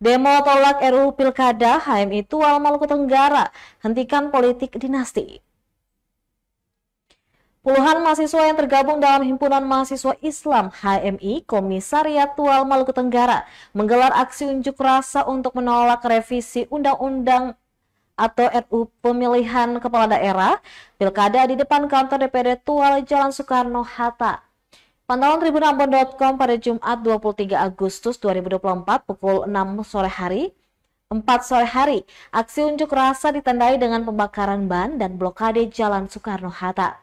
Demo tolak RUU Pilkada, HMI Tual Maluku Tenggara, hentikan politik dinasti. Puluhan mahasiswa yang tergabung dalam Himpunan Mahasiswa Islam HMI Komisariat Tual Maluku Tenggara menggelar aksi unjuk rasa untuk menolak revisi Undang-Undang atau RUU Pemilihan Kepala Daerah Pilkada di depan kantor DPD Tual Jalan Soekarno-Hatta. Pantauan tribunambon.com pada Jumat 23 Agustus 2024 pukul 4 sore hari, aksi unjuk rasa ditandai dengan pembakaran ban dan blokade Jalan Soekarno-Hatta.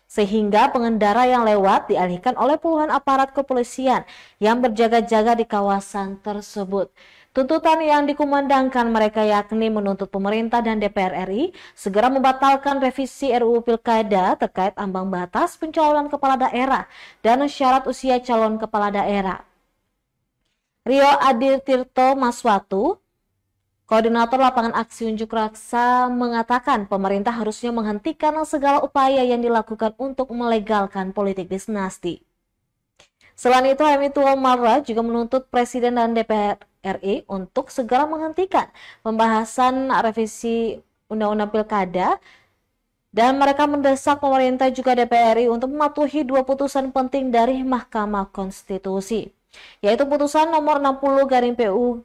Sehingga pengendara yang lewat dialihkan oleh puluhan aparat kepolisian yang berjaga-jaga di kawasan tersebut. Tuntutan yang dikumandangkan mereka yakni menuntut pemerintah dan DPR RI segera membatalkan revisi RUU Pilkada terkait ambang batas pencalonan kepala daerah dan syarat usia calon kepala daerah. Rio Aditirto Maswatu, Koordinator Lapangan Aksi Unjuk Rasa, mengatakan pemerintah harusnya menghentikan segala upaya yang dilakukan untuk melegalkan politik dinasti. Selain itu, HMI Tual Marra juga menuntut Presiden dan DPR RI untuk segera menghentikan pembahasan revisi Undang-Undang Pilkada, dan mereka mendesak pemerintah juga DPR RI untuk mematuhi dua putusan penting dari Mahkamah Konstitusi, yaitu putusan nomor 60/PU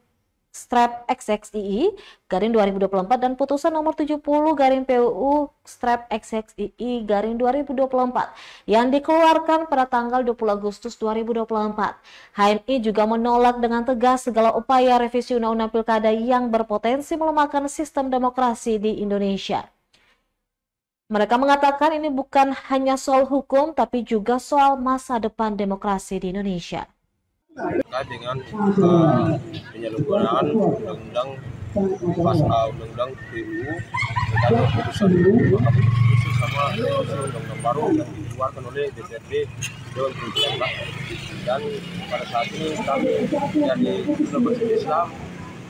/XXII 2024 dan putusan nomor 70/PU /XXII 2024 yang dikeluarkan pada tanggal 20 Agustus 2024. HMI juga menolak dengan tegas segala upaya revisi Undang-Undang Pilkada yang berpotensi melemahkan sistem demokrasi di Indonesia. Mereka mengatakan ini bukan hanya soal hukum tapi juga soal masa depan demokrasi di Indonesia. Terkait dengan penyelenggaraan undang-undang PU terkait putusan Mahkamah Konstitusi sama undang-undang baru yang dikeluarkan oleh DPRD Dewan Perwakilan Rakyat. Dan pada saat ini kami dari Mahasiswa Islam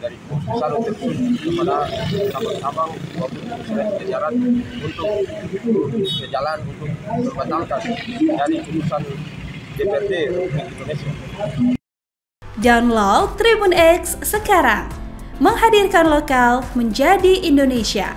dari pusat terus kepada sabang-sabang maupun jajaran untuk berjalan untuk membatalkan dari putusan DPRD Republik Indonesia. Download Tribun X sekarang, menghadirkan lokal menjadi Indonesia.